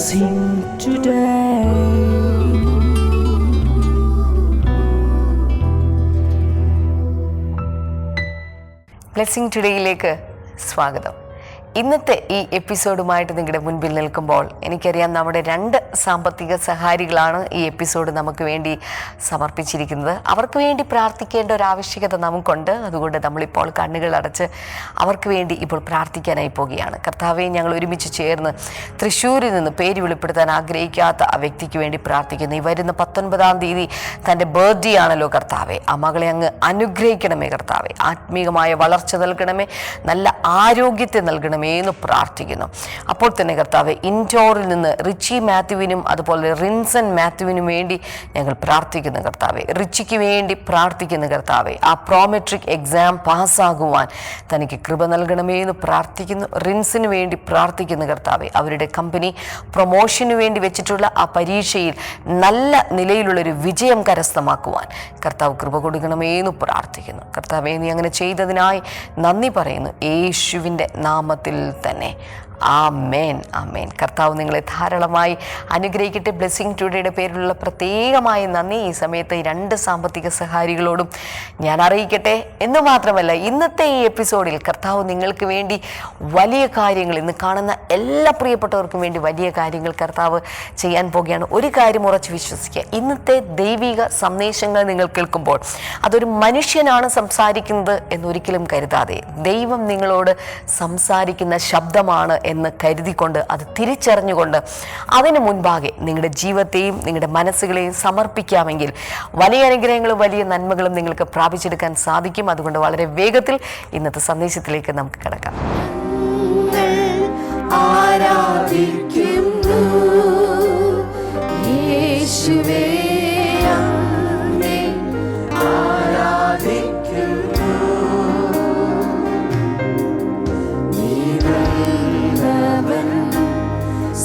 blessing today. Blessing ടുഡേയിലേക്ക് സ്വാഗതം. ഇന്നത്തെ ഈ എപ്പിസോഡുമായിട്ട് നിങ്ങളുടെ മുൻപിൽ നിൽക്കുമ്പോൾ എനിക്കറിയാം നമ്മുടെ 2 സാമ്പത്തിക സഹായികളാണ് ഈ എപ്പിസോഡ് നമുക്ക് വേണ്ടി സമർപ്പിച്ചിരിക്കുന്നത്. അവർക്ക് വേണ്ടി പ്രാർത്ഥിക്കേണ്ട ഒരു ആവശ്യകത നമുക്കുണ്ട്. അതുകൊണ്ട് നമ്മളിപ്പോൾ കണ്ണുകൾ അടച്ച് അവർക്ക് വേണ്ടി ഇപ്പോൾ പ്രാർത്ഥിക്കാനായി പോവുകയാണ്. കർത്താവെ, ഞങ്ങൾ ഒരുമിച്ച് ചേർന്ന് തൃശ്ശൂരിൽ നിന്ന് പേര് വെളിപ്പെടുത്താൻ ആഗ്രഹിക്കാത്ത ആ വ്യക്തിക്ക് വേണ്ടി പ്രാർത്ഥിക്കുന്നു. ഈ വരുന്ന 19-ാം തീയതി തൻ്റെ ബർത്ത്ഡേ ആണല്ലോ കർത്താവെ. ആ മകളെ അങ്ങ് അനുഗ്രഹിക്കണമേ കർത്താവെ. ആത്മീയമായ വളർച്ച നൽകണമേ, നല്ല ആരോഗ്യത്തെ നൽകണമേ എന്ന് പ്രാർത്ഥിക്കുന്നു. അപ്പോൾ തന്നെ കർത്താവെ, ഇൻഡോറിൽ നിന്ന് റിച്ചി മാത്യുവിനും അതുപോലെ റിൻസൺ മാത്യുവിനും വേണ്ടി ഞങ്ങൾ പ്രാർത്ഥിക്കുന്നു കർത്താവെ. റിച്ചിക്ക് വേണ്ടി പ്രാർത്ഥിക്കുന്നു കർത്താവെ. ആ പ്രോമെട്രിക് എക്സാം പാസ്സാകുവാൻ തനിക്ക് കൃപ നൽകണമേ എന്ന് പ്രാർത്ഥിക്കുന്നു. റിൻസിന് വേണ്ടി പ്രാർത്ഥിക്കുന്നു കർത്താവെ. അവരുടെ കമ്പനി പ്രൊമോഷന് വേണ്ടി വെച്ചിട്ടുള്ള ആ പരീക്ഷയിൽ നല്ല നിലയിലുള്ളൊരു വിജയം കരസ്ഥമാക്കുവാൻ കർത്താവ് കൃപ കൊടുക്കണമേ എന്ന് പ്രാർത്ഥിക്കുന്നു. കർത്താവെ, നീ അങ്ങനെ ചെയ്തതിനായി നന്ദി പറയുന്നു, യേശുവിൻ്റെ നാമത്തിൽ തന്നെ. ആമേൻ, ആമേൻ. കർത്താവ് നിങ്ങളെ ധാരാളമായി അനുഗ്രഹിക്കട്ടെ. ബ്ലെസ്സിംഗ് ടുഡേയുടെ പേരിലുള്ള പ്രത്യേകമായ നന്ദി ഈ സമയത്ത് ഈ 2 സാമ്പത്തിക സഹായികളോടും ഞാൻ അറിയിക്കട്ടെ. എന്ന് മാത്രമല്ല, ഇന്നത്തെ ഈ എപ്പിസോഡിൽ കർത്താവ് നിങ്ങൾക്ക് വേണ്ടി വലിയ കാര്യങ്ങൾ, ഇന്ന് കാണുന്ന എല്ലാ പ്രിയപ്പെട്ടവർക്കും വേണ്ടി വലിയ കാര്യങ്ങൾ കർത്താവ് ചെയ്യാൻ പോകുകയാണ്. ഒരു കാര്യം ഉറച്ച് വിശ്വസിക്കുക, ഇന്നത്തെ ദൈവിക സന്ദേശങ്ങൾ നിങ്ങൾ കേൾക്കുമ്പോൾ അതൊരു മനുഷ്യനാണ് സംസാരിക്കുന്നത് എന്നൊരിക്കലും കരുതാതെ, ദൈവം നിങ്ങളോട് സംസാരിക്കുന്ന ശബ്ദമാണ് എന്ന് കരുതിക്കൊണ്ട്, അത് തിരിച്ചറിഞ്ഞുകൊണ്ട് അതിന് മുൻപാകെ നിങ്ങളുടെ ജീവിതത്തെയും നിങ്ങളുടെ മനസ്സുകളെയും സമർപ്പിക്കാമെങ്കിൽ വലിയ അനുഗ്രഹങ്ങളും വലിയ നന്മകളും നിങ്ങൾക്ക് പ്രാപിച്ചെടുക്കാൻ സാധിക്കും. അതുകൊണ്ട് വളരെ വേഗത്തിൽ ഇന്നത്തെ സന്ദേശത്തിലേക്ക് നമുക്ക് കടക്കാം. ആരാധിക്കുന്നു യേശുവേ, അങ്ങേ ആരാധിക്കുന്നു. നീവല്ലഭൻ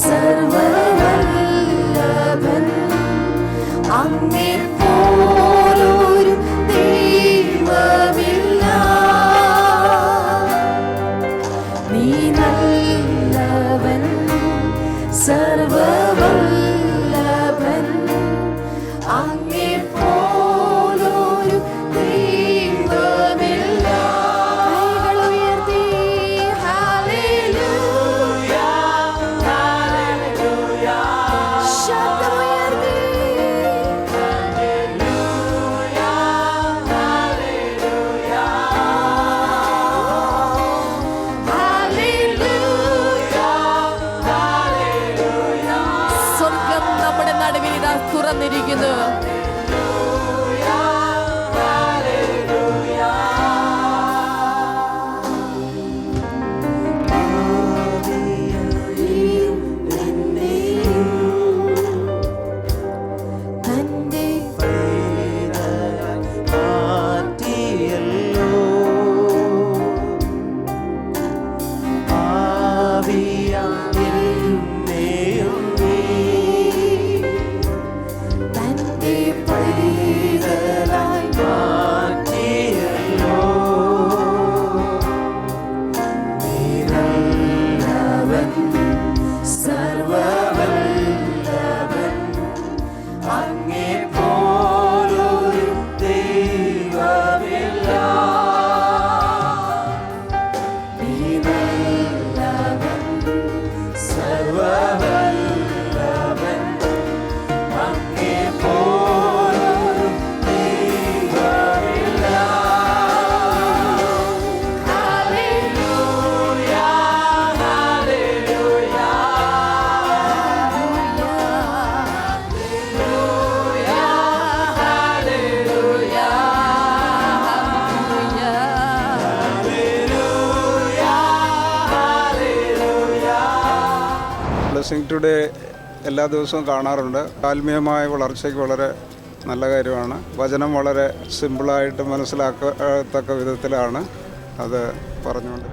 സർവവല്ലഭൻ, അങ്ങേ പോലൊരു ദൈവമില്ല. നീ നല്ലവൻ സർവവല്ലഭൻ, അങ്ങേ പോലൊരു ദൈവമില്ല. കൈകൾ ഉയർത്തി ഹല്ലേലൂയ, ഹല്ലേലൂയ. ശബ്ദമുയർത്തി ഹല്ലേലൂയ, ഹല്ലേലൂയ, ഹല്ലേലൂയ, ഹല്ലേലൂയ. സ്വർഗ്ഗം നമ്മുടെ നടുവിൽ ഇതാ തുറന്നിരിക്കുന്നു. തന്റെ മാറ്റിയല്ലോ ആവിയായെന്നെയും നീ തന്റെ പൈതലായി മാറ്റിയല്ലോ. നീരല്ലവൻ സർവവല്ലഭൻ, അങ്ങേ പോലൊരു ദൈവമില്ല. നീരല്ലവൻ സർവവല്ലഭൻ, അങ്ങേ പോലൊരു ദൈവമില്ല. Hallelujah, hallelujah, hallelujah, hallelujah. Blessing today എല്ലാ ദിവസവും കാണാറുണ്ട്. ആത്മീയമായ വളർച്ചയ്ക്ക് വളരെ നല്ല കാര്യമാണ്. വചനം വളരെ സിമ്പിളായിട്ട് മനസ്സിലാക്കത്തക്ക വിധത്തിലാണ് അത് പറഞ്ഞുകൊണ്ട്.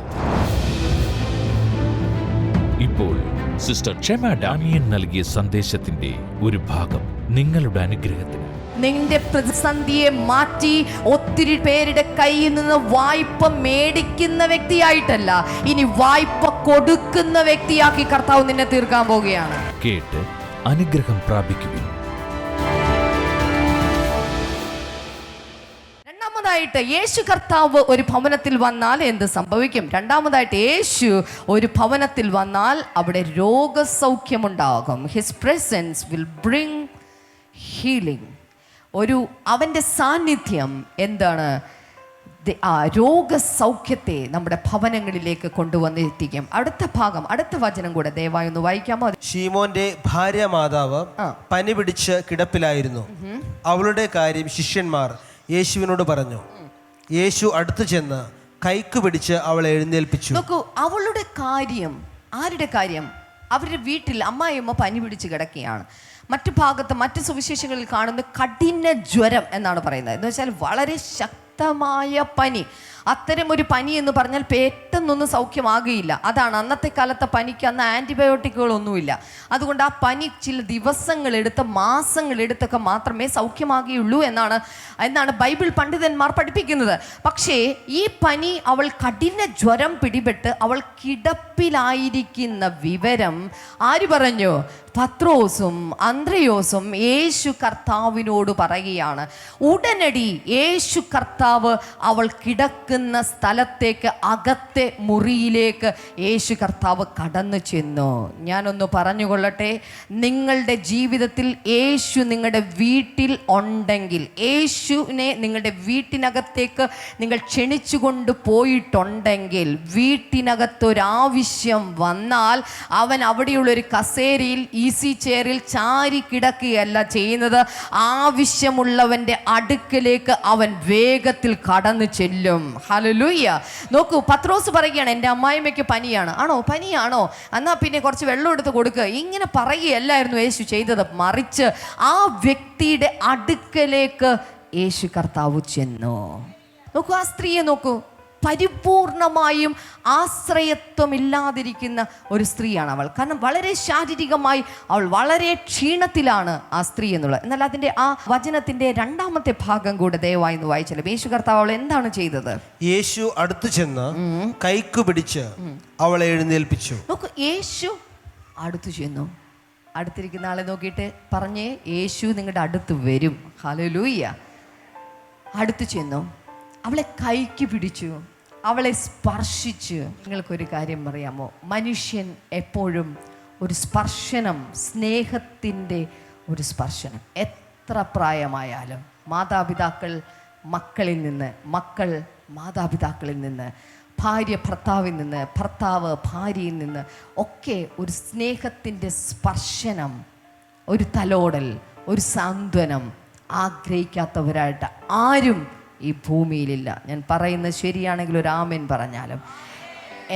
ഇപ്പോൾ സിസ്റ്റർ ക്ഷമ ഡാനിയൻ നൽകിയ സന്ദേശത്തിന്റെ ഒരു ഭാഗം നിങ്ങളുടെ അനുഗ്രഹത്തിന്. നിന്റെ പ്രതിസന്ധിയെ മാറ്റി ഒത്തിരി പേരുടെ കയ്യിൽ നിന്ന് വായ്പ മേടിക്കുന്ന വ്യക്തിയായിട്ടല്ല, ഇനി വായ്പ കൊടുക്കുന്ന വ്യക്തിയാക്കി കർത്താവ് നിന്നെ തീർക്കാൻ പോവുകയാണ്. കേട്ട് അനുഗ്രഹം പ്രാപിക്കുവിൻ. രണ്ടാമതായിട്ട്, യേശു കർത്താവ് ഒരു ഭവനത്തിൽ വന്നാൽ എന്ത് സംഭവിക്കും? രണ്ടാമതായിട്ട്, യേശു ഒരു ഭവനത്തിൽ വന്നാൽ അവിടെ രോഗസൗഖ്യമുണ്ടാകും. His presence will bring healing. അവൻ്റെ സാന്നിധ്യം എന്താണ്? ആ രോഗസൗഖ്യത്തെ നമ്മുടെ ഭവനങ്ങളിലേക്ക് കൊണ്ടുവന്നെത്തിക്കും. അടുത്ത വചനം കൂടെ ദയവായി ഒന്ന് വായിക്കാമോ? ശീമോന്റെ ഭാര്യ മാതാവ് പനി പിടിച്ച് കിടപ്പിലായിരുന്നു. അവളുടെ കാര്യം ശിഷ്യന്മാർ യേശുവിനോട് പറഞ്ഞു. യേശു അടുത്തു ചെന്ന് കൈക്ക് പിടിച്ച് അവളെ എഴുന്നേൽപ്പിച്ചു. നോക്കൂ, അവളുടെ കാര്യം, ആരുടെ കാര്യം? അവരുടെ വീട്ടിൽ അമ്മായിയമ്മ പനി പിടിച്ച് കിടക്കുകയാണ്. മറ്റു സുവിശേഷങ്ങളിൽ കാണുന്ന കഠിന ജ്വരം എന്നാണ് പറയുന്നത്. എന്ന് വെച്ചാൽ വളരെ ശക്തമായ പനി. അത്തരം ഒരു പനി എന്ന് പറഞ്ഞാൽ പെട്ടെന്നൊന്നും സൗഖ്യമാകുകയില്ല. അതാണ് അന്നത്തെ കാലത്തെ പനിക്ക് അന്ന് ആൻറ്റിബയോട്ടിക്കുകളൊന്നുമില്ല. അതുകൊണ്ട് ആ പനി ചില ദിവസങ്ങളെടുത്ത് മാസങ്ങളെടുത്തൊക്കെ മാത്രമേ സൗഖ്യമാകുകയുള്ളൂ എന്നാണ് ബൈബിൾ പണ്ഡിതന്മാർ പഠിപ്പിക്കുന്നത്. പക്ഷേ ഈ പനി, അവൾ കഠിന ജ്വരം പിടിപെട്ട് അവൾ കിടപ്പിലായിരിക്കുന്ന വിവരം ആര് പറഞ്ഞു? പത്രോസും അന്ത്രയോസും യേശു കർത്താവിനോട് പറയുകയാണ്. ഉടനടി യേശു കർത്താവ് അവൾ കിടക്കുന്ന സ്ഥലത്തേക്ക്, അകത്തെ മുറിയിലേക്ക് യേശു കർത്താവ് കടന്നു ചെന്നു. ഞാനൊന്ന് പറഞ്ഞുകൊള്ളട്ടെ, നിങ്ങളുടെ ജീവിതത്തിൽ യേശു നിങ്ങളുടെ വീട്ടിൽ ഉണ്ടെങ്കിൽ, യേശുവിനെ നിങ്ങളുടെ വീട്ടിനകത്തേക്ക് നിങ്ങൾ ക്ഷണിച്ചുകൊണ്ട് പോയിട്ടുണ്ടെങ്കിൽ, വീട്ടിനകത്തൊരാവശ്യം വന്നാൽ അവൻ അവിടെയുള്ളൊരു കസേരയിൽ, ഈസി ചെയറിൽ ചാരി കിടക്കുകയല്ല ചെയ്യുന്നത്. ആവശ്യമുള്ളവൻ്റെ അടുക്കലേക്ക് അവൻ വേഗത്തിൽ കടന്നു ചെല്ലും. ഹല്ലേലൂയ. നോക്കൂ, പത്രോസ് പറയുകയാണ്, എൻ്റെ അമ്മായിമ്മയ്ക്ക് പനിയാണ്. ആണോ? പനിയാണോ? എന്നാൽ പിന്നെ കുറച്ച് വെള്ളം എടുത്ത് കൊടുക്കുക. ഇങ്ങനെ പറയുകയല്ലായിരുന്നു യേശു ചെയ്തത്. മറിച്ച് ആ വ്യക്തിയുടെ അടുക്കലേക്ക് യേശു കർത്താവ് ചെന്നു. നോക്കൂ, ആ സ്ത്രീയെ നോക്കൂ. പരിപൂർണമായും ആശ്രയത്വമില്ലാതിരിക്കുന്ന ഒരു സ്ത്രീയാണ് അവൾ. കാരണം വളരെ ശാരീരികമായി അവൾ വളരെ ക്ഷീണത്തിലാണ് ആ സ്ത്രീ എന്നുള്ളത്. എന്നാൽ അതിൻ്റെ ആ വചനത്തിൻ്റെ രണ്ടാമത്തെ ഭാഗം കൂടെ ദയവായി ഒന്ന് വായിച്ചാലും, യേശു കർത്താവ് അവൾ എന്താണ് ചെയ്തത്? യേശു അടുത്തു ചെന്ന് കൈക്ക് പിടിച്ച് അവളെ എഴുന്നേൽപ്പിച്ചു. നോക്കൂ, യേശു അടുത്തു ചെന്നു. അടുത്തിരിക്കുന്ന ആളെ നോക്കിയിട്ട് പറഞ്ഞേ, യേശു നിങ്ങളുടെ അടുത്ത് വരും. ഹല്ലേലൂയ. അടുത്തു ചെന്നു, അവളെ കൈക്ക് പിടിച്ചു, അവളെ സ്പർശിച്ചു. നിങ്ങൾക്കൊരു കാര്യം അറിയാമോ? മനുഷ്യൻ എപ്പോഴും ഒരു സ്പർശനം, സ്നേഹത്തിൻ്റെ ഒരു സ്പർശനം, എത്ര പ്രായമായാലും, മാതാപിതാക്കൾ മക്കളിൽ നിന്ന്, മക്കൾ മാതാപിതാക്കളിൽ നിന്ന്, ഭാര്യ ഭർത്താവിൽ നിന്ന്, ഭർത്താവ് ഭാര്യയിൽ നിന്ന് ഒക്കെ ഒരു സ്നേഹത്തിൻ്റെ സ്പർശനം, ഒരു തലോടൽ, ഒരു സാന്ത്വനം ആഗ്രഹിക്കാത്തവരായിട്ട് ആരും ഈ ഭൂമിയിലില്ല. ഞാൻ പറയുന്നത് ശരിയാണെങ്കിൽ ഒരു ആമേൻ പറഞ്ഞാലും.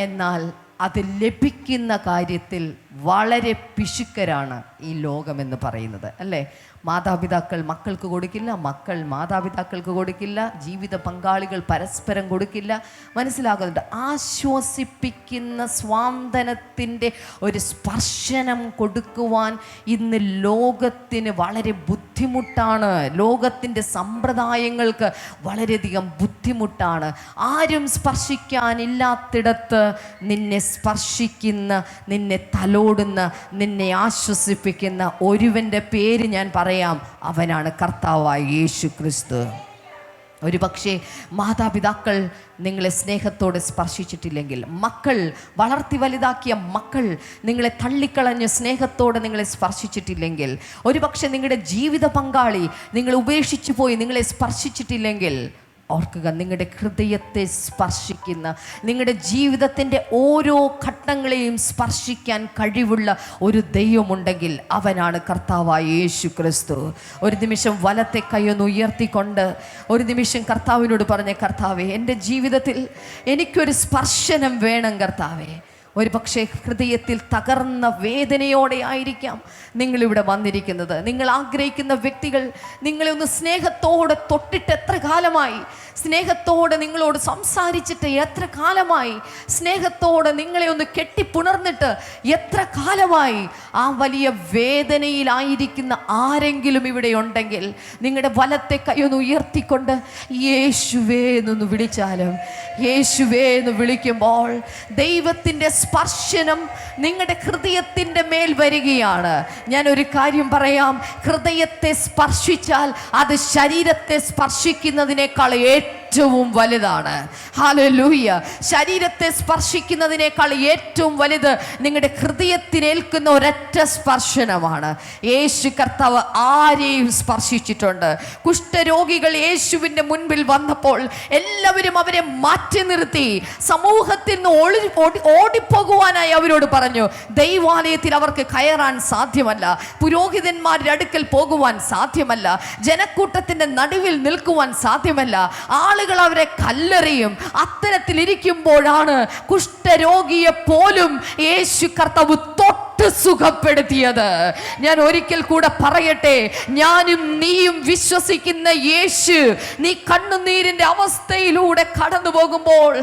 എന്നാൽ അത് ലഭിക്കുന്ന കാര്യത്തിൽ വളരെ പിശുക്കരാണ് ഈ ലോകമെന്ന് പറയുന്നത്, അല്ലേ? മാതാപിതാക്കൾ മക്കൾക്ക് കൊടുക്കില്ല, മക്കൾ മാതാപിതാക്കൾക്ക് കൊടുക്കില്ല, ജീവിത പങ്കാളികൾ പരസ്പരം കൊടുക്കില്ല. മനസ്സിലാകുന്നുണ്ട്? ആശ്വസിപ്പിക്കുന്ന സ്വാന്തനത്തിൻ്റെ ഒരു സ്പർശനം കൊടുക്കുവാൻ ഇന്ന് ലോകത്തിന് വളരെ ബുദ്ധിമുട്ടാണ്. ലോകത്തിൻ്റെ സമ്പ്രദായങ്ങൾക്ക് വളരെയധികം ബുദ്ധിമുട്ടാണ്. ആരും സ്പർശിക്കാനില്ലാത്തിടത്ത് നിന്നെ സ്പർശിക്കുന്ന, നിന്നെ തലോടുന്ന, നിന്നെ ആശ്വസിപ്പിക്കുന്ന ഒരുവൻ്റെ പേര് ഞാൻ പറയാം. അവനാണ് കർത്താവായ യേശു ക്രിസ്തു. ഒരു പക്ഷേ മാതാപിതാക്കൾ നിങ്ങളെ സ്നേഹത്തോടെ സ്പർശിച്ചിട്ടില്ലെങ്കിൽ, മക്കൾ, വളർത്തി വലുതാക്കിയ മക്കൾ നിങ്ങളെ തള്ളിക്കളഞ്ഞ് സ്നേഹത്തോടെ നിങ്ങളെ സ്പർശിച്ചിട്ടില്ലെങ്കിൽ, ഒരു പക്ഷേ നിങ്ങളുടെ ജീവിത പങ്കാളി നിങ്ങളെ ഉപേക്ഷിച്ചു പോയി നിങ്ങളെ സ്പർശിച്ചിട്ടില്ലെങ്കിൽ, ഓർക്കുക, നിങ്ങളുടെ ഹൃദയത്തെ സ്പർശിക്കുന്ന, നിങ്ങളുടെ ജീവിതത്തിൻ്റെ ഓരോ ഘട്ടങ്ങളെയും സ്പർശിക്കാൻ കഴിവുള്ള ഒരു ദൈവമുണ്ടെങ്കിൽ അവനാണ് കർത്താവായ യേശു ക്രിസ്തു. ഒരു നിമിഷം വലത്തെ കൈയൊന്ന് ഉയർത്തിക്കൊണ്ട് ഒരു നിമിഷം കർത്താവിനോട് പറഞ്ഞ, കർത്താവേ, എൻ്റെ ജീവിതത്തിൽ എനിക്കൊരു സ്പർശനം വേണം കർത്താവേ. ഒരു പക്ഷേ ഹൃദയത്തിൽ തകർന്ന വേദനയോടെ ആയിരിക്കാം നിങ്ങളിവിടെ വന്നിരിക്കുന്നത്. നിങ്ങൾ ആഗ്രഹിക്കുന്ന വ്യക്തികൾ നിങ്ങളെ ഒന്ന് സ്നേഹത്തോടെ തൊട്ടിട്ട് എത്ര കാലമായി, സ്നേഹത്തോടെ നിങ്ങളോട് സംസാരിച്ചിട്ട് എത്ര കാലമായി, സ്നേഹത്തോടെ നിങ്ങളെ ഒന്ന് കെട്ടിപ്പുണർന്നിട്ട് എത്ര കാലമായി. ആ വലിയ വേദനയിലായിരിക്കുന്ന ആരെങ്കിലും ഇവിടെ ഉണ്ടെങ്കിൽ നിങ്ങളുടെ വലത്തെ കൈയൊന്ന് ഉയർത്തിക്കൊണ്ട് യേശുവേ എന്നൊന്ന് വിളിച്ചാലും, യേശുവേ എന്ന് വിളിക്കുമ്പോൾ ദൈവത്തിൻ്റെ സ്പർശനം നിങ്ങളുടെ ഹൃദയത്തിൻ്റെ മേൽ വരികയാണ്. ഞാൻ ഒരു കാര്യം പറയാം, ഹൃദയത്തെ സ്പർശിച്ചാൽ അത് ശരീരത്തെ സ്പർശിക്കുന്നതിനേക്കാൾ ഏറ്റവും വലുതാണ്. ഹല്ലേലൂയ. ശരീരത്തെ സ്പർശിക്കുന്നതിനേക്കാൾ ഏറ്റവും വലുത് നിങ്ങളുടെ ഹൃദയത്തിനേൽക്കുന്ന ഒരൊറ്റ സ്പർശനമാണ്. യേശു കർത്താവ് ആരെയും സ്പർശിച്ചിട്ടുണ്ട്. കുഷ്ഠരോഗികൾ യേശുവിൻ്റെ മുൻപിൽ വന്നപ്പോൾ എല്ലാവരും അവരെ മാറ്റി നിർത്തി. സമൂഹത്തിൽ നിന്ന് ഓടിപ്പോകുവാനായി അവരോട് പറഞ്ഞു. ദൈവാലയത്തിൽ അവർക്ക് കയറാൻ സാധ്യമല്ല, പുരോഹിതന്മാരുടെ അടുക്കൽ പോകുവാൻ സാധ്യമല്ല, ജനക്കൂട്ടത്തിൻ്റെ നടുവിൽ നിൽക്കുവാൻ സാധ്യമല്ല, ആളുകൾ അവരെ കല്ലെറിയും. അത്തരത്തിലിരിക്കുമ്പോഴാണ് കുഷ്ഠരോഗിയെ പോലും യേശു കർത്താവ് തൊട്ട് സുഖപ്പെടുത്തിയത്. ഞാൻ ഒരിക്കൽ കൂടെ പറയട്ടെ, ഞാനും നീയും വിശ്വസിക്കുന്ന യേശു, നീ കണ്ണുനീരിന്റെ അവസ്ഥയിലൂടെ കടന്നു പോകുമ്പോൾ,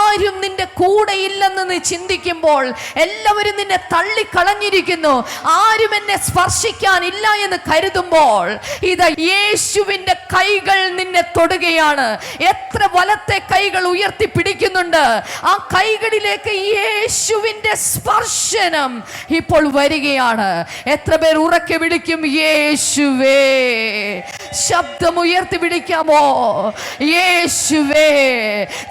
ആരും നിന്റെ കൂടെ ഇല്ലെന്ന് നീ ചിന്തിക്കുമ്പോൾ, എല്ലാവരും നിന്നെ തള്ളിക്കളഞ്ഞിരിക്കുന്നു, ആരും എന്നെ സ്പർശിക്കാനില്ല എന്ന് കരുതുമ്പോൾ, ഇതാ യേശുവിന്റെ കൈകൾ നിന്നെ തൊടുകയാണ്. എത്ര വലത്തെ കൈകൾ ഉയർത്തി പിടിക്കുന്നുണ്ട്, ആ കൈകളിലേക്ക് യേശുവിന്റെ സ്പർശനം ഇപ്പോൾ വരികയാണ്. എത്ര പേർ ഉറക്കെ വിളിക്കും യേശുവേ? ശബ്ദം ഉയർത്തി വിളിക്കാമോ? യേശുവേ.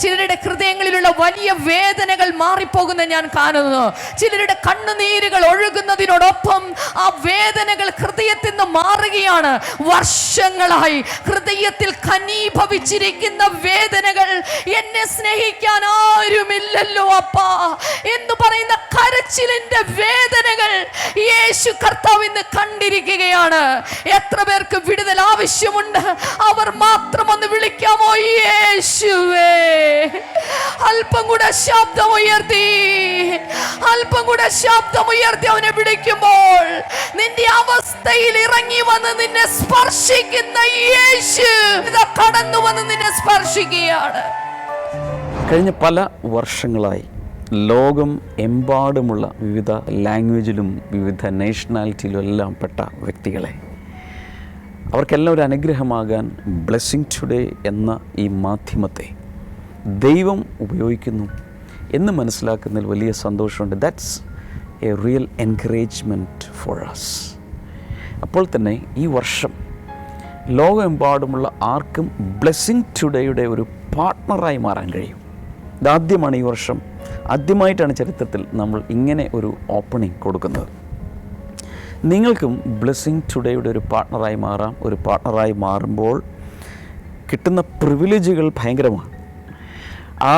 ചിലരുടെ ഹൃദയങ്ങളിലുള്ള വലിയ വേദനകൾ മാറിപ്പോകുന്ന ഞാൻ കാണുന്നു. ചിലരുടെ കണ്ണുനീരുകൾ ഒഴുകുന്നതിനോടൊപ്പം ആ വേദനകൾ ഹൃദയത്തിൽ നിന്ന് മാറുകയാണ്. വർഷങ്ങളായി ഹൃദയത്തിൽ ഖനീഭവിച്ചിരിക്കുന്ന വേദനകൾ, എന്നെ സ്നേഹിക്കാൻ ആരുമില്ലല്ലോ അപ്പാ എന്ന് പറയുന്ന കരച്ചിലിന്റെ വേദനകൾ യേശു കർത്താവ് ഇന്ന് കണ്ടിരിക്കുകയാണ്. എത്ര പേർക്ക് വിടുതൽ ആവശ്യമുണ്ട്? അവർ മാത്രം ഒന്ന് വിളിക്കാമോ യേശുവേ? അല്പം കൂടെ ശബ്ദം ഉയർത്തി, അല്പം കൂടെ ശബ്ദം ഉയർത്തി അവനെ വിളിക്കുമ്പോൾ നിന്റെ അവസ്ഥയിൽ ഇറങ്ങി വന്ന് നിന്നെ സ്പർശിക്കുന്ന യേശു ഇതാ കടന്നു വന്ന് നിന്നെ സ്പർശിക്കുകയാണ്. കഴിഞ്ഞ പല വർഷങ്ങളായി ലോകം എമ്പാടുമുള്ള വിവിധ ലാംഗ്വേജിലും വിവിധ നാഷണാലിറ്റിയിലും എല്ലാം പെട്ട വ്യക്തികളെ, അവർക്കെല്ലാം ഒരു അനുഗ്രഹമാകാൻ ബ്ലെസ്സിങ് ടുഡേ എന്ന ഈ മാധ്യമത്തെ ദൈവം ഉപയോഗിക്കുന്നു എന്ന് മനസ്സിലാക്കുന്നതിൽ വലിയ സന്തോഷമുണ്ട്. That's a real encouragement for us. അപ്പോൾ തന്നെ ഈ വർഷം ലോകമെമ്പാടുമുള്ള ആർക്കും ബ്ലെസ്സിങ് ടുഡേയുടെ ഒരു പാർട്ട്ണറായി മാറാൻ കഴിയും. ഇതാദ്യമാണ് ഈ വർഷം, ആദ്യമായിട്ടാണ് ചരിത്രത്തിൽ നമ്മൾ ഇങ്ങനെ ഒരു ഓപ്പണിംഗ് കൊടുക്കുന്നത്. നിങ്ങൾക്കും ബ്ലെസ്സിങ് ടുഡേയുടെ ഒരു പാർട്ട്ണറായി മാറാം. ഒരു പാർട്ട്ണറായി മാറുമ്പോൾ കിട്ടുന്ന പ്രിവിലേജുകൾ ഭയങ്കരമാണ്. ആ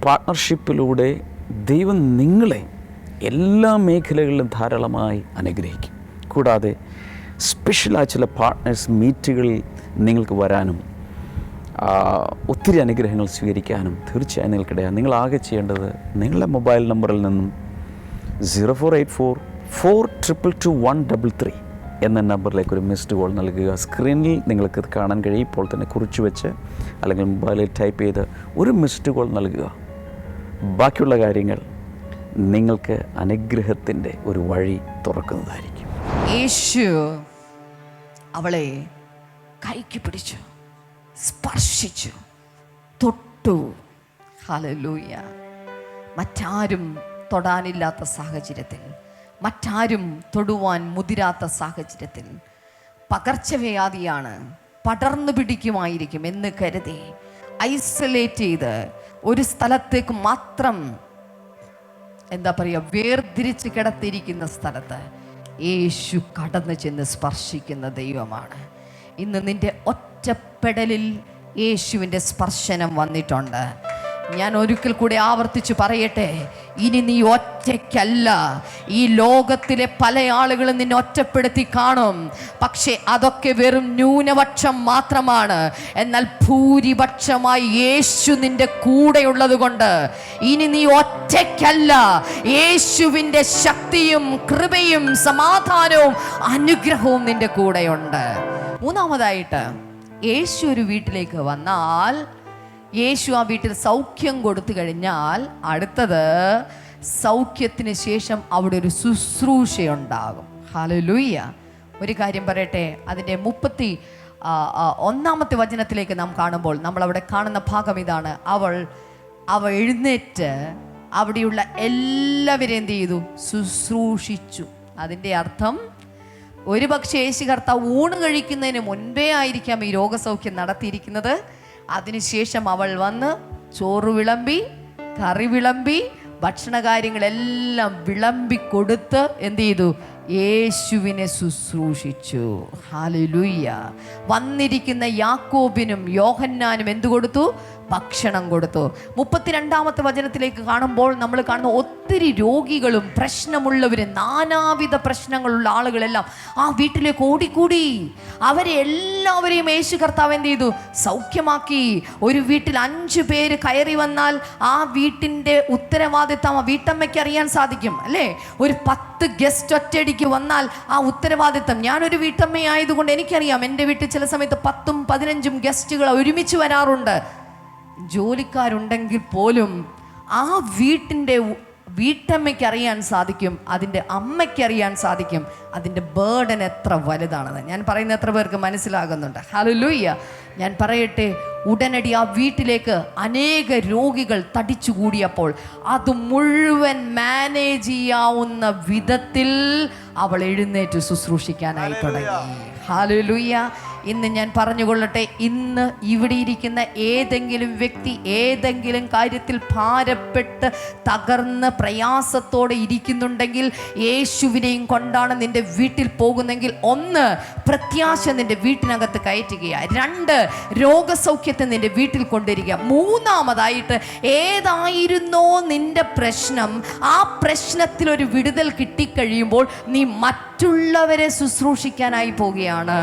പാർട്ട്ണർഷിപ്പിലൂടെ ദൈവം നിങ്ങളെ എല്ലാ മേഖലകളിലും ധാരാളമായി അനുഗ്രഹിക്കും. കൂടാതെ സ്പെഷ്യലായ ചില പാർട്ട്നേഴ്സ് മീറ്റുകളിൽ നിങ്ങൾക്ക് വരാനും ഒത്തിരി അനുഗ്രഹങ്ങൾ സ്വീകരിക്കാനും തീർച്ചയായും നിങ്ങൾക്കിടയാണ്. നിങ്ങളാകെ ചെയ്യേണ്ടത് നിങ്ങളുടെ മൊബൈൽ നമ്പറിൽ നിന്നും 0484222133 എന്ന നമ്പറിലേക്ക് ഒരു മിസ്ഡ് കോൾ നൽകുക. സ്ക്രീനിൽ നിങ്ങൾക്ക് കാണാൻ കഴിയും. ഇപ്പോൾ തന്നെ കുറിച്ച് വെച്ച് അല്ലെങ്കിൽ മൊബൈലിൽ ടൈപ്പ് ചെയ്ത് ഒരു മിസ്ഡ് കോൾ നൽകുക. ബാക്കിയുള്ള കാര്യങ്ങൾ നിങ്ങൾക്ക് അനുഗ്രഹത്തിൻ്റെ ഒരു വഴി തുറക്കുന്നതായിരിക്കും. യേശു അവളെ കൈക്ക് പിടിച്ചു, സ്പർശിച്ചു, തൊട്ടു. ഹല്ലേലൂയ. മറ്റാരും തൊടാനില്ലാത്ത സാഹചര്യത്തിൽ, മറ്റാരും തൊടുവാൻ മുതിരാത്ത സാഹചര്യത്തിൽ, പകർച്ചവ്യാധിയാണ്, പടർന്നു പിടിക്കുമായിരിക്കും എന്ന് കരുതി ഐസൊലേറ്റ് ചെയ്ത് ഒരു സ്ഥലത്തേക്ക് മാത്രം വേർതിരിച്ച് കിടത്തിയിരിക്കുന്ന സ്ഥലത്ത് യേശു കടന്നു ചെന്ന് സ്പർശിക്കുന്ന ദൈവമാണ്. ഇന്ന് നിന്റെ ഒറ്റപ്പെടലിൽ യേശുവിൻ്റെ സ്പർശനം വന്നിട്ടുണ്ട്. ഞാൻ ഒരിക്കൽ കൂടി ആവർത്തിച്ച് പറയട്ടെ, ഇനി നീ ഒറ്റയ്ക്കല്ല. ഈ ലോകത്തിലെ പല ആളുകളും നിന്നെ ഒറ്റപ്പെടുത്തി കാണും. പക്ഷേ അതൊക്കെ വെറും ന്യൂനപക്ഷം മാത്രമാണ്. എന്നാൽ ഭൂരിപക്ഷമായി യേശു നിന്റെ കൂടെയുള്ളത് കൊണ്ട് ഇനി നീ ഒറ്റയ്ക്കല്ല. യേശുവിൻ്റെ ശക്തിയും കൃപയും സമാധാനവും അനുഗ്രഹവും നിന്റെ കൂടെയുണ്ട്. മൂന്നാമതായിട്ട്, യേശു ഒരു വീട്ടിലേക്ക് വന്നാൽ, യേശു ആ വീട്ടിൽ സൗഖ്യം കൊടുത്തു കഴിഞ്ഞാൽ അടുത്തത് സൗഖ്യത്തിന് ശേഷം അവിടെ ഒരു ശുശ്രൂഷയുണ്ടാകും. ഹല്ലേലൂയ. ഒരു കാര്യം പറയട്ടെ, അതിൻ്റെ 31 വചനത്തിലേക്ക് നാം കാണുമ്പോൾ നമ്മൾ അവിടെ കാണുന്ന ഭാഗം ഇതാണ്. അവൾ എഴുന്നേറ്റ് അവിടെയുള്ള എല്ലാവരെയും എന്ത് ചെയ്തു? ശുശ്രൂഷിച്ചു. അതിൻ്റെ അർത്ഥം ഒരു പക്ഷേ യേശു കർത്താവ് ഊണ് കഴിക്കുന്നതിന് മുൻപേ ആയിരിക്കാം ഈ രോഗസൗഖ്യം നടത്തിയിരിക്കുന്നത്. അതിനുശേഷം അവൾ വന്ന് ചോറ് വിളമ്പി, കറി വിളമ്പി, ഭക്ഷണകാര്യങ്ങളെല്ലാം വിളമ്പി കൊടുത്ത് എന്ത് ചെയ്തു? യേശുവിനെ ശുശ്രൂഷിച്ചു. ഹല്ലേലൂയ. വന്നിരിക്കുന്ന യാക്കോബിനും യോഹന്നാനും എന്തു കൊടുത്തു? ഭക്ഷണം കൊടുത്തു. 32-ാമത്തെ വചനത്തിലേക്ക് കാണുമ്പോൾ നമ്മൾ കാണുന്ന ഒത്തിരി രോഗികളും പ്രശ്നമുള്ളവരും നാനാവിധ പ്രശ്നങ്ങളുള്ള ആളുകളെല്ലാം ആ വീട്ടിലേക്ക് ഓടിക്കൂടി. അവരെ എല്ലാവരെയും യേശു കർത്താവ് എന്ത് ചെയ്തു? സൗഖ്യമാക്കി. ഒരു വീട്ടിൽ 5 പേര് കയറി വന്നാൽ ആ വീട്ടിൻ്റെ ഉത്തരവാദിത്തം ആ വീട്ടമ്മയ്ക്ക് അറിയാൻ സാധിക്കും അല്ലേ? ഒരു 10 ഗസ്റ്റ് ഒറ്റയടിക്ക് വന്നാൽ ആ ഉത്തരവാദിത്തം, ഞാനൊരു വീട്ടമ്മയായതുകൊണ്ട് എനിക്കറിയാം, എൻ്റെ വീട്ടിൽ ചില സമയത്ത് 10ഉം 15ഉം ഗസ്റ്റുകൾ ഒരുമിച്ച് വരാറുണ്ട്. ജോലിക്കാരുണ്ടെങ്കിൽ പോലും ആ വീട്ടമ്മയ്ക്ക് അറിയാൻ സാധിക്കും, അതിൻ്റെ അമ്മയ്ക്ക് അറിയാൻ സാധിക്കും അതിൻ്റെ ബേർഡൻ എത്ര വലുതാണെന്ന്. ഞാൻ പറയുന്ന എത്ര പേർക്ക് മനസ്സിലാകുന്നുണ്ട്? ഹല്ലേലൂയ. ഞാൻ പറയട്ടെ, ഉടനടി ആ വീട്ടിലേക്ക് അനേക രോഗികൾ തടിച്ചുകൂടിയപ്പോൾ അത് മുഴുവൻ മാനേജ് ചെയ്യാവുന്ന വിധത്തിൽ അവൾ എഴുന്നേറ്റ് ശുശ്രൂഷിക്കാനായി തുടങ്ങി. ഹല്ലേലൂയ. ഇന്ന് ഞാൻ പറഞ്ഞുകൊള്ളട്ടെ, ഇന്ന് ഇവിടെ ഇരിക്കുന്ന ഏതെങ്കിലും വ്യക്തി ഏതെങ്കിലും കാര്യത്തിൽ ഭാരപ്പെട്ട് തകർന്ന് പ്രയാസത്തോടെ ഇരിക്കുന്നുണ്ടെങ്കിൽ, യേശുവിനെയും കൊണ്ടാണ് നിന്റെ വീട്ടിൽ പോകുന്നെങ്കിൽ, 1 പ്രത്യാശ നിന്റെ വീട്ടിനകത്ത് കയറ്റുക, 2 രോഗസൗഖ്യത്തെ നിന്റെ വീട്ടിൽ കൊണ്ടുവരിക, 3-ാമതായിട്ട് ഏതായിരുന്നോ നിന്റെ പ്രശ്നം, ആ പ്രശ്നത്തിൽ ഒരു വിടുതൽ കിട്ടിക്കഴിയുമ്പോൾ നീ മറ്റുള്ളവരെ ശുശ്രൂഷിക്കാനായി പോവുകയാണ്.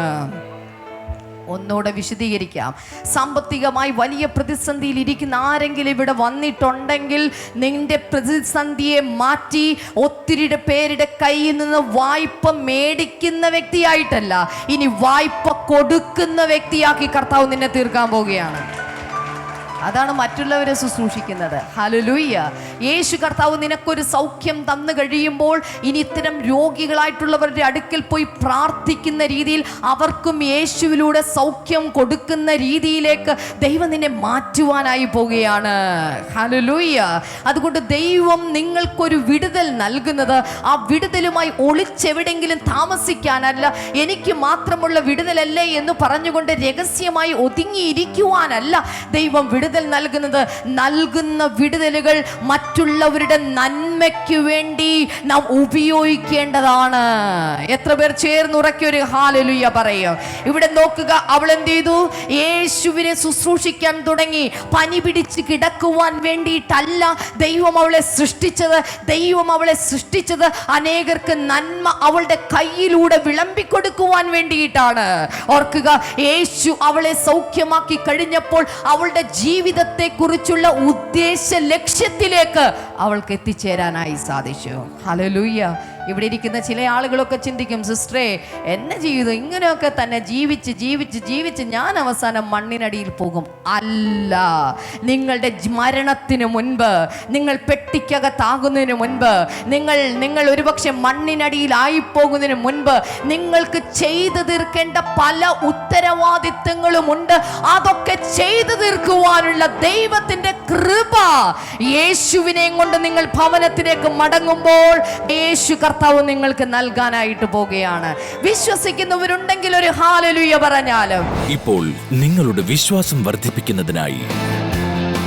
ഒന്നുകൂടെ വിശദീകരിക്കാം. സാമ്പത്തികമായി വലിയ പ്രതിസന്ധിയിൽ ഇരിക്കുന്ന ആരെങ്കിലും ഇവിടെ വന്നിട്ടുണ്ടെങ്കിൽ, നിന്റെ പ്രതിസന്ധിയെ മാറ്റി ഒത്തിരി പേരുടെ കയ്യിൽ നിന്ന് വായ്പ മേടിക്കുന്ന വ്യക്തിയായിട്ടല്ല, ഇനി വായ്പ കൊടുക്കുന്ന വ്യക്തിയാക്കി കർത്താവ് നിന്നെ തീർക്കാൻ പോവുകയാണ്. അതാണ് മറ്റുള്ളവരെ ശുശ്രൂഷിക്കുന്നത്. ഹല്ലേലൂയ. യേശു കർത്താവ് നിനക്കൊരു സൗഖ്യം തന്നു കഴിയുമ്പോൾ ഇനി ഇത്തരം രോഗികളായിട്ടുള്ളവരുടെ അടുക്കൽ പോയി പ്രാർത്ഥിക്കുന്ന രീതിയിൽ അവർക്കും യേശുവിലൂടെ സൗഖ്യം കൊടുക്കുന്ന രീതിയിലേക്ക് ദൈവം നിന്നെ മാറ്റുവാനായി പോവുകയാണ്. ഹല്ലേലൂയ. അതുകൊണ്ട് ദൈവം നിങ്ങൾക്കൊരു വിടുതൽ നൽകുന്നത് ആ വിടുതലുമായി ഒളിച്ചെവിടെങ്കിലും താമസിക്കാനല്ല, എനിക്ക് മാത്രമുള്ള വിടുതലല്ലേ എന്ന് പറഞ്ഞുകൊണ്ട് രഹസ്യമായി ഒതുങ്ങിയിരിക്കുവാനല്ല ദൈവം വിടുതൽ നൽകുന്ന വിടുതലുകൾ മറ്റുള്ളവരുടെ നന്മയ്ക്ക് വേണ്ടി നാം ഉപയോഗിക്കേണ്ടതാണ്. എത്ര പേർ ചേർന്നുറക്കിയൊരു ഹല്ലേലൂയ പറയും? ഇവിടെ നോക്കുക, അവൾ എന്ത് ചെയ്തു? യേശുവിനെ ശുശ്രൂഷിക്കാൻ തുടങ്ങി. പനി പിടിച്ച് കിടക്കുവാൻ വേണ്ടിയിട്ടല്ല ദൈവം അവളെ സൃഷ്ടിച്ചത്. ദൈവം അവളെ സൃഷ്ടിച്ചത് അനേകർക്ക് നന്മ അവളുടെ കയ്യിലൂടെ വിളമ്പിക്കൊടുക്കുവാൻ വേണ്ടിയിട്ടാണ്. ഓർക്കുക, യേശു അവളെ സൗഖ്യമാക്കി കഴിഞ്ഞപ്പോൾ അവളുടെ ജീവിതത്തെ കുറിച്ചുള്ള ഉദ്ദേശ ലക്ഷ്യത്തിലേക്ക് അവൾക്ക് എത്തിച്ചേരാനായി സാധിച്ചു. ഹല്ലേലൂയ. ഇവിടെ ഇരിക്കുന്ന ചില ആളുകളൊക്കെ ചിന്തിക്കും, സിസ്റ്ററെ, എന്നെ ജീവിതം ഇങ്ങനെയൊക്കെ തന്നെ ജീവിച്ച് ജീവിച്ച് ജീവിച്ച് ഞാൻ അവസാനം മണ്ണിനടിയിൽ പോകും. അല്ല, നിങ്ങളുടെ മരണത്തിന് മുൻപ്, നിങ്ങൾ പെട്ടിക്കകത്താകുന്നതിന് മുൻപ്, നിങ്ങൾ ഒരുപക്ഷെ മണ്ണിനടിയിലായി പോകുന്നതിന് മുൻപ് നിങ്ങൾക്ക് ചെയ്തു തീർക്കേണ്ട പല ഉത്തരവാദിത്തങ്ങളുമുണ്ട്. അതൊക്കെ ചെയ്തു തീർക്കുവാനുള്ള ദൈവത്തിന്റെ കൃപ യേശുവിനെയും കൊണ്ട് നിങ്ങൾ ഭവനത്തിലേക്ക് മടങ്ങുമ്പോൾ യേശു കർത്താവ് നിങ്ങൾക്ക് നൽകാനായിട്ട് പോകുകയാണ്. വിശ്വസിക്കുന്നവരുണ്ടെങ്കിൽ ഒരു ഹല്ലേലൂയ പറഞ്ഞാലും. ഇപ്പോൾ നിങ്ങളുടെ വിശ്വാസം വർദ്ധിപ്പിക്കുന്നതിനായി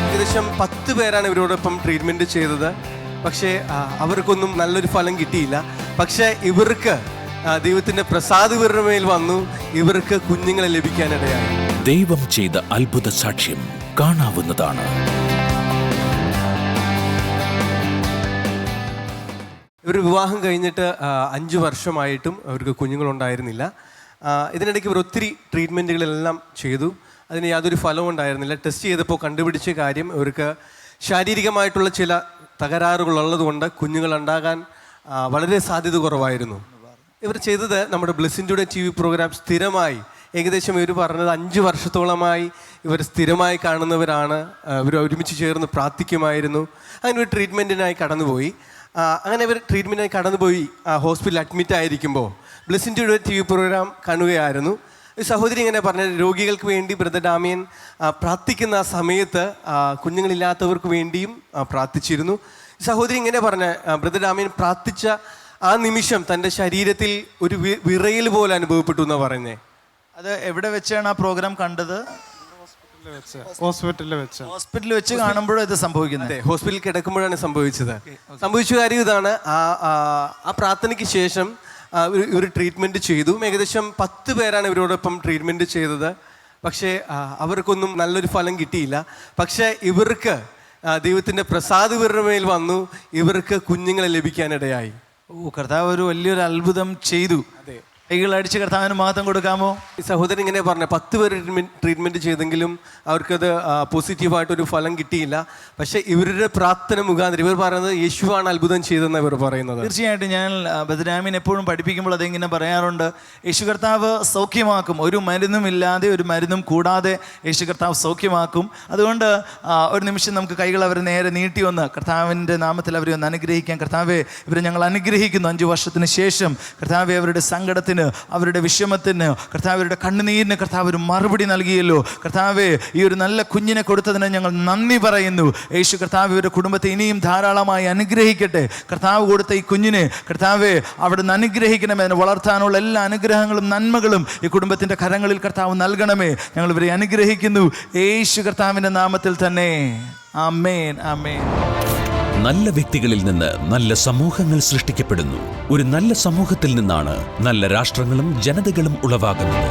ഏകദേശം 10 പേരാണ് ഇവരോടൊപ്പം ട്രീറ്റ്മെന്റ് ചെയ്തത്. പക്ഷേ അവർക്കൊന്നും നല്ലൊരു ഫലം കിട്ടിയില്ല. പക്ഷേ ഇവർക്ക് ദൈവത്തിന്റെ പ്രസാദം ഇവരുടെ മേൽ വന്നു. ഇവർക്ക് കുഞ്ഞുങ്ങളെ ലഭിക്കാനിടയായി. ദൈവം ചെയ്ത അത്ഭുത സാക്ഷ്യം കാണാവുന്നതാണ്. ഇവർ വിവാഹം കഴിഞ്ഞിട്ട് 5 വർഷമായിട്ടും അവർക്ക് കുഞ്ഞുങ്ങളുണ്ടായിരുന്നില്ല. ഇതിനിടയ്ക്ക് ഇവർ ഒത്തിരി ട്രീറ്റ്മെൻറ്റുകളെല്ലാം ചെയ്തു. അതിന് യാതൊരു ഫലവും ഉണ്ടായിരുന്നില്ല. ടെസ്റ്റ് ചെയ്തപ്പോൾ കണ്ടുപിടിച്ച കാര്യം, ഇവർക്ക് ശാരീരികമായിട്ടുള്ള ചില തകരാറുകളുള്ളതുകൊണ്ട് കുഞ്ഞുങ്ങളുണ്ടാകാൻ വളരെ സാധ്യത കുറവായിരുന്നു. ഇവർ ചെയ്തത്, നമ്മുടെ ബ്ലെസ്സിംഗ് ടുഡേ TV പ്രോഗ്രാം സ്ഥിരമായി, ഏകദേശം ഇവർ പറഞ്ഞത് 5 വർഷത്തോളമായി ഇവർ സ്ഥിരമായി കാണുന്നവരാണ്. ഇവർ ഒരുമിച്ച് ചേർന്ന് പ്രാർത്ഥിക്കുമായിരുന്നു. അങ്ങനെ ഒരു ട്രീറ്റ്മെൻറ്റിനായി കടന്നുപോയി. അങ്ങനെ ഇവർ ട്രീറ്റ്മെൻറ്റിനായി കടന്നുപോയി ഹോസ്പിറ്റലിൽ അഡ്മിറ്റ് ആയിരിക്കുമ്പോൾ ബ്ലെസ്സിംഗ് ടുഡേ TV പ്രോഗ്രാം കാണുകയായിരുന്നു. ഈ സഹോദരി ഇങ്ങനെ പറഞ്ഞ, രോഗികൾക്ക് വേണ്ടി ബ്രദർ ഡാമിയൻ പ്രാർത്ഥിക്കുന്ന ആ സമയത്ത് കുഞ്ഞുങ്ങളില്ലാത്തവർക്ക് വേണ്ടിയും പ്രാർത്ഥിച്ചിരുന്നു. സഹോദരി ഇങ്ങനെ പറഞ്ഞ ബ്രദർ ഡാമിയൻ പ്രാർത്ഥിച്ച ആ നിമിഷം തൻ്റെ ശരീരത്തിൽ ഒരു വിറയൽ പോലെ അനുഭവപ്പെട്ടു എന്നാണ് പറയുന്നത്. അത് എവിടെ വെച്ചാണ് ആ പ്രോഗ്രാം കണ്ടത്? ഹോസ്പിറ്റലിൽ വെച്ച് കാണുമ്പോഴും ഇത് സംഭവിക്കുന്നത്. ഹോസ്പിറ്റലിൽ കിടക്കുമ്പോഴാണ് സംഭവിച്ചത്. സംഭവിച്ച കാര്യം ഇതാണ്, ആ പ്രാർത്ഥനയ്ക്ക് ശേഷം ഒരു ട്രീറ്റ്മെൻറ്റ് ചെയ്തു. ഏകദേശം 10 പേരാണ് ഇവരോടൊപ്പം ട്രീറ്റ്മെൻറ്റ് ചെയ്തത്. പക്ഷേ അവർക്കൊന്നും നല്ലൊരു ഫലം കിട്ടിയില്ല. പക്ഷേ ഇവർക്ക് ദൈവത്തിൻ്റെ പ്രസാദം ഇവരുടെ മേൽ വന്നു. ഇവർക്ക് കുഞ്ഞുങ്ങളെ ലഭിക്കാനിടയായി. കർത്താവ് ഒരു വലിയൊരു അത്ഭുതം ചെയ്തു. കൈകളടിച്ച് കർത്താവിന് മഹത്വം കൊടുക്കാമോ? ഈ സഹോദരൻ ഇങ്ങനെ പറഞ്ഞു, 10 പേര് ട്രീറ്റ്മെൻറ്റ് ചെയ്തെങ്കിലും അവർക്കത് പോസിറ്റീവായിട്ടൊരു ഫലം കിട്ടിയില്ല. പക്ഷേ ഇവരുടെ പ്രാർത്ഥന മുഖാന്തരം ഇവർ പറയുന്നത് യേശുവാണ് അത്ഭുതം ചെയ്തെന്ന് ഇവർ പറയുന്നത്. തീർച്ചയായിട്ടും ഞാൻ ബദരാമീൻ എപ്പോഴും പഠിപ്പിക്കുമ്പോൾ അതിങ്ങനെ പറയാറുണ്ട്, യേശു കർത്താവ് സൗഖ്യമാക്കും. ഒരു മരുന്നും ഇല്ലാതെ, ഒരു മരുന്നും കൂടാതെ യേശു കർത്താവ് സൗഖ്യമാക്കും. അതുകൊണ്ട് ഒരു നിമിഷം നമുക്ക് കൈകൾ അവർ നേരെ നീട്ടി വന്ന് കർത്താവിൻ്റെ നാമത്തിൽ അവരെ ഒന്ന് അനുഗ്രഹിക്കാം. കർത്താവെ, ഇവരെ ഞങ്ങൾ അനുഗ്രഹിക്കുന്നു. 5 വർഷത്തിന് ശേഷം കർത്താവെ അവരുടെ സങ്കടത്തിന്, അവരുടെ വിഷമത്തിന്, കർത്താവരുടെ കണ്ണുനീരിന് കർത്താവ് ഒരു മറുപടി നൽകിയല്ലോ. കർത്താവെ, ഈ ഒരു നല്ല കുഞ്ഞിനെ കൊടുത്തതിന് ഞങ്ങൾ നന്ദി പറയുന്നു. യേശു കർത്താവ് ഇവരുടെ കുടുംബത്തെ ഇനിയും ധാരാളമായി അനുഗ്രഹിക്കട്ടെ. കർത്താവ് കൊടുത്ത ഈ കുഞ്ഞിനെ കർത്താവെ അവിടുന്ന് അനുഗ്രഹിക്കണമേ. അതിനെ വളർത്താനുള്ള എല്ലാ അനുഗ്രഹങ്ങളും നന്മകളും ഈ കുടുംബത്തിൻ്റെ കരങ്ങളിൽ കർത്താവ് നൽകണമേ. ഞങ്ങൾ ഇവരെ അനുഗ്രഹിക്കുന്നു യേശു കർത്താവിൻ്റെ നാമത്തിൽ തന്നെ. ആമേൻ, ആമേൻ. നല്ല വ്യക്തികളിൽ നിന്ന് നല്ല സമൂഹങ്ങൾ സൃഷ്ടിക്കപ്പെടുന്നു. ഒരു നല്ല സമൂഹത്തിൽ നിന്നാണ് നല്ല രാഷ്ട്രങ്ങളും ജനതകളും ഉളവാകുന്നത്.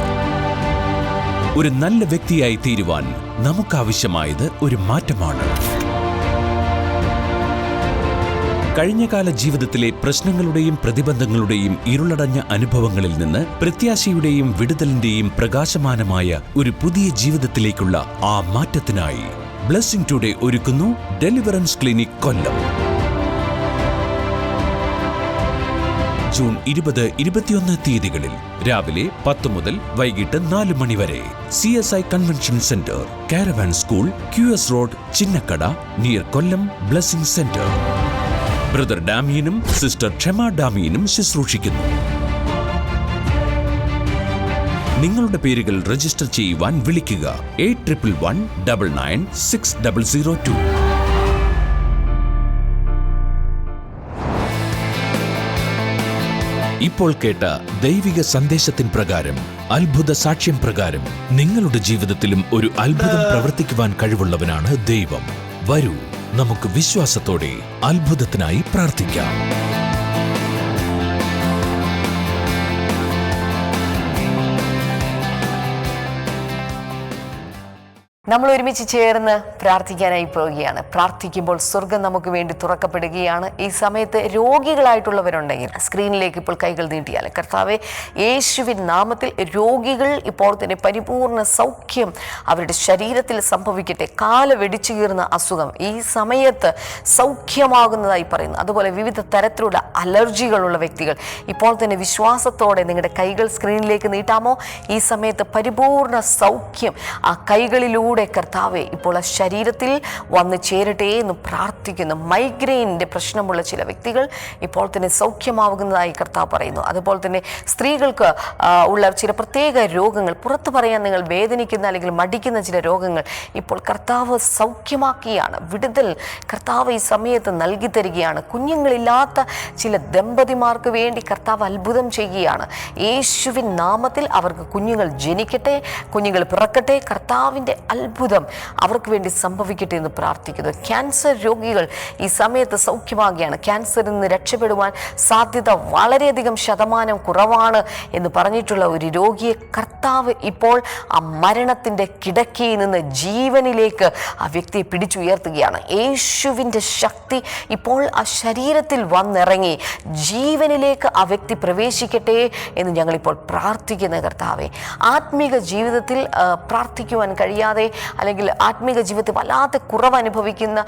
ഒരു നല്ല വ്യക്തിയായി തീരുവാൻ നമുക്കാവശ്യമായത് ഒരു മാറ്റമാണ്. കഴിഞ്ഞകാല ജീവിതത്തിലെ പ്രശ്നങ്ങളുടെയും പ്രതിബന്ധങ്ങളുടെയും ഇരുളടഞ്ഞ അനുഭവങ്ങളിൽ നിന്ന് പ്രത്യാശയുടെയും വിടുതലിന്റെയും പ്രകാശമാനമായ ഒരു പുതിയ ജീവിതത്തിലേക്കുള്ള ആ മാറ്റത്തിനായി ബ്ലെസ്സിംഗ് ടുഡേ ഒരുക്കുന്നു ഡെലിവറൻസ് ക്ലിനിക് കൊല്ലം. ജൂൺ 20, 21 തീയതികളിൽ രാവിലെ 10 മുതൽ വൈകിട്ട് 4 മണി വരെ CSI convention centre, caravan school, QS road, Chinnakkada, near Kollam blessing centre. Brother ഡാമിയനും സിസ്റ്റർ ക്ഷമ ഡാമിയനും ശുശ്രൂഷിക്കുന്നു. നിങ്ങളുടെ പേരുകൾ രജിസ്റ്റർ ചെയ്യുവാൻ വിളിക്കുക 8111996002. ഇപ്പോൾ കേട്ട ദൈവിക സന്ദേശത്തിൻ പ്രകാരം, അത്ഭുത സാക്ഷ്യം പ്രകാരം നിങ്ങളുടെ ജീവിതത്തിലും ഒരു അത്ഭുതം പ്രവർത്തിക്കുവാൻ കഴിവുള്ളവനാണ് ദൈവം. വരൂ, നമുക്ക് വിശ്വാസത്തോടെ അത്ഭുതത്തിനായി പ്രാർത്ഥിക്കാം. നമ്മൾ ഒരുമിച്ച് ചേർന്ന് പ്രാർത്ഥിക്കാനായി പോവുകയാണ്. പ്രാർത്ഥിക്കുമ്പോൾ സ്വർഗം നമുക്ക് വേണ്ടി തുറക്കപ്പെടുകയാണ്. ഈ സമയത്ത് രോഗികളായിട്ടുള്ളവരുണ്ടെങ്കിൽ സ്ക്രീനിലേക്ക് ഇപ്പോൾ കൈകൾ നീട്ടിയാൽ, കർത്താവെ, യേശുവിൻ നാമത്തിൽ രോഗികൾ ഇപ്പോൾ തന്നെ പരിപൂർണ സൗഖ്യം അവരുടെ ശരീരത്തിൽ സംഭവിക്കട്ടെ. കാല വെടിച്ചു കീറുന്ന അസുഖം ഈ സമയത്ത് സൗഖ്യമാകുന്നതായി പറയുന്നു. അതുപോലെ വിവിധ തരത്തിലുള്ള അലർജികളുള്ള വ്യക്തികൾ ഇപ്പോൾ തന്നെ വിശ്വാസത്തോടെ നിങ്ങളുടെ കൈകൾ സ്ക്രീനിലേക്ക് നീട്ടാമോ? ഈ സമയത്ത് പരിപൂർണ സൗഖ്യം ആ കൈകളിലൂടെ കർത്താവെ ഇപ്പോൾ ആ ശരീരത്തിൽ വന്ന് ചേരട്ടെ എന്ന് പ്രാർത്ഥിക്കുന്നു. മൈഗ്രെയിനിൻ്റെ പ്രശ്നമുള്ള ചില വ്യക്തികൾ ഇപ്പോൾ തന്നെ സൗഖ്യമാകുന്നതായി കർത്താവ് പറയുന്നു. അതുപോലെ തന്നെ സ്ത്രീകൾക്ക് ഉള്ള ചില പ്രത്യേക രോഗങ്ങൾ, പുറത്തു പറയാൻ നിങ്ങൾ വേദനിക്കുന്ന അല്ലെങ്കിൽ മടിക്കുന്ന ചില രോഗങ്ങൾ ഇപ്പോൾ കർത്താവ് സൗഖ്യമാക്കിയാണ്. വിടുതൽ കർത്താവ് ഈ സമയത്ത് നൽകി തരികയാണ്. കുഞ്ഞുങ്ങളില്ലാത്ത ചില ദമ്പതിമാർക്ക് വേണ്ടി കർത്താവ് അത്ഭുതം ചെയ്യുകയാണ്. യേശുവിൻ നാമത്തിൽ അവർക്ക് കുഞ്ഞുങ്ങൾ ജനിക്കട്ടെ, കുഞ്ഞുങ്ങൾ പിറക്കട്ടെ. കർത്താവിൻ്റെ അത്ഭുതം അവർക്ക് വേണ്ടി സംഭവിക്കട്ടെ എന്ന് പ്രാർത്ഥിക്കുന്നു. ക്യാൻസർ രോഗികൾ ഈ സമയത്ത് സൗഖ്യമാകുകയാണ്. ക്യാൻസറിൽ നിന്ന് രക്ഷപ്പെടുവാൻ സാധ്യത വളരെയധികം ശതമാനം കുറവാണ് എന്ന് പറഞ്ഞിട്ടുള്ള ഒരു രോഗിയെ കർത്താവ് ഇപ്പോൾ ആ മരണത്തിൻ്റെ കിടക്കയിൽ നിന്ന് ജീവനിലേക്ക് ആ വ്യക്തിയെ പിടിച്ചുയർത്തുകയാണ്. യേശുവിൻ്റെ ശക്തി ഇപ്പോൾ ആ ശരീരത്തിൽ വന്നിറങ്ങി ജീവനിലേക്ക് ആ വ്യക്തി പ്രവേശിക്കട്ടെ എന്ന് ഞങ്ങളിപ്പോൾ പ്രാർത്ഥിക്കുന്ന കർത്താവെ, ആത്മീക ജീവിതത്തിൽ പ്രാർത്ഥിക്കുവാൻ കഴിയാതെ അല്ലെങ്കിൽ ആത്മീക ജീവിതത്തിൽ വല്ലാതെ കുറവ് അനുഭവിക്കുന്ന,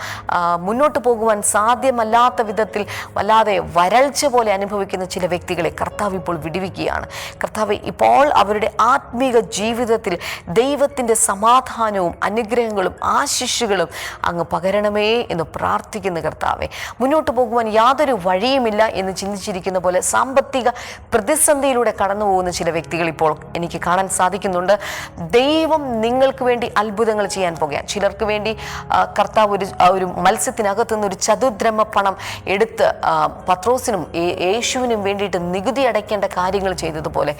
മുന്നോട്ട് പോകുവാൻ സാധ്യമല്ലാത്ത വിധത്തിൽ വല്ലാതെ വരൾച്ച പോലെ അനുഭവിക്കുന്ന ചില വ്യക്തികളെ കർത്താവ് ഇപ്പോൾ വിടുവിക്കുകയാണ്. കർത്താവ് ഇപ്പോൾ അവരുടെ ആത്മീക ജീവിതത്തിൽ ദൈവത്തിൻ്റെ സമാധാനവും അനുഗ്രഹങ്ങളും ആശിഷുകളും അങ്ങ് പകരണമേ എന്ന് പ്രാർത്ഥിക്കുന്ന കർത്താവെ, മുന്നോട്ട് പോകുവാൻ യാതൊരു വഴിയുമില്ല എന്ന് ചിന്തിച്ചിരിക്കുന്ന പോലെ സാമ്പത്തിക പ്രതിസന്ധിയിലൂടെ കടന്നു പോകുന്ന ചില വ്യക്തികൾ ഇപ്പോൾ എനിക്ക് കാണാൻ സാധിക്കുന്നുണ്ട്. ദൈവം നിങ്ങൾക്ക് വേണ്ടി അത്ഭുതം അത്ഭുതങ്ങൾ ചെയ്യാൻ പോകുകയാണ്. ചിലർക്ക് വേണ്ടി കർത്താവ് ഒരു മത്സ്യത്തിനകത്തു നിന്ന് ഒരു ചതുദ്രമ പണം എടുത്ത് പത്രോസിനും യേശുവിനും വേണ്ടിയിട്ട് നികുതി അടയ്ക്കേണ്ട കാര്യങ്ങൾ ചെയ്തതുപോലെ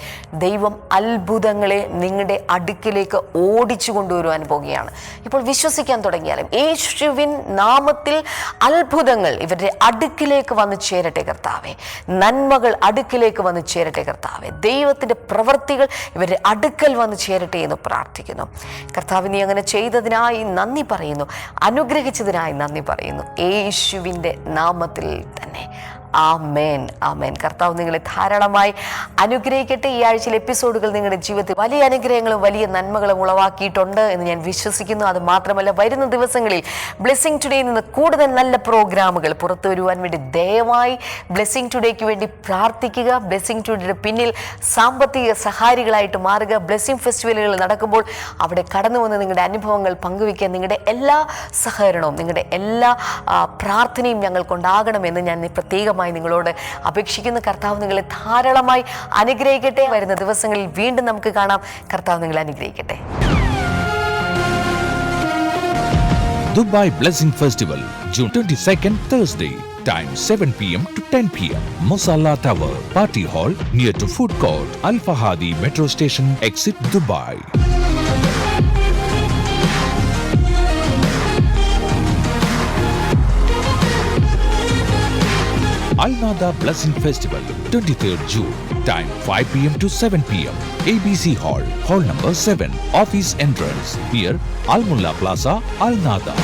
ദൈവം അത്ഭുതങ്ങളെ നിങ്ങളുടെ അടുക്കിലേക്ക് ഓടിച്ചു കൊണ്ടുവരുവാൻ പോകുകയാണ്. ഇപ്പോൾ വിശ്വസിക്കാൻ തുടങ്ങിയാലും യേശുവിൻ നാമത്തിൽ അത്ഭുതങ്ങൾ ഇവരുടെ അടുക്കിലേക്ക് വന്നു ചേരട്ടെ കർത്താവേ. നന്മകൾ അടുക്കിലേക്ക് വന്നു ചേരട്ടെ കർത്താവേ. ദൈവത്തിൻ്റെ പ്രവൃത്തികൾ ഇവരുടെ അടുക്കൽ വന്നു ചേരട്ടെ എന്ന് പ്രാർത്ഥിക്കുന്നു. കർത്താവ്, നീ അങ്ങനെ ചെയ്തതിനായി നന്ദി പറയുന്നു, അനുഗ്രഹിച്ചതിനായി നന്ദി പറയുന്നു, യേശുവിൻ്റെ നാമത്തിൽ തന്നെ. ആമേൻ, ആമേൻ. കർത്താവ് നിങ്ങളെ ധാരാളമായി അനുഗ്രഹിക്കട്ടെ. ഈ ആഴ്ചയിലെ എപ്പിസോഡുകൾ നിങ്ങളുടെ ജീവിതത്തിൽ വലിയ അനുഗ്രഹങ്ങളും വലിയ നന്മകളും ഉളവാക്കിയിട്ടുണ്ട് എന്ന് ഞാൻ വിശ്വസിക്കുന്നു. അത് മാത്രമല്ല, വരുന്ന ദിവസങ്ങളിൽ ബ്ലെസ്സിംഗ് ടുഡേയിൽ നിന്ന് കൂടുതൽ നല്ല പ്രോഗ്രാമുകൾ പുറത്തു വരുവാൻ വേണ്ടി ദയവായി ബ്ലെസ്സിംഗ് ടുഡേക്ക് വേണ്ടി പ്രാർത്ഥിക്കുക. ബ്ലെസ്സിംഗ് ടുഡേയുടെ പിന്നിൽ സാമ്പത്തിക സഹായികളായിട്ട് മാറുക. ബ്ലെസ്സിംഗ് ഫെസ്റ്റിവലുകൾ നടക്കുമ്പോൾ അവിടെ കടന്നു വന്ന് നിങ്ങളുടെ അനുഭവങ്ങൾ പങ്കുവയ്ക്കുക. നിങ്ങളുടെ എല്ലാ സഹകരണവും നിങ്ങളുടെ എല്ലാ പ്രാർത്ഥനയും ഞങ്ങൾക്കുണ്ടാകണമെന്ന് ഞാൻ പ്രത്യേകമായി നിങ്ങളോട് അപേക്ഷിക്കുന്നു. കർത്താവ് നിങ്ങളെ ധാരാളമായി അനുഗ്രഹിക്കട്ടെ. വരുന്ന ദിവസങ്ങളിൽ വീണ്ടും നമുക്ക് കാണാം. കർത്താവ് നിങ്ങളെ അനുഗ്രഹിക്കട്ടെ. Dubai Blessing Festival, June 22nd, Thursday. Time 7 p.m. to 10 p.m. Mosala Tower, Party Hall, near to Food Court, Al Fahadi Metro Station, Exit Dubai. Al-Nada Blessing Festival, 23rd June. Time 5 p.m. to 7 p.m. ABC Hall, Hall number 7, Office Entrance, near Al Mulla Plaza, Al-Nada.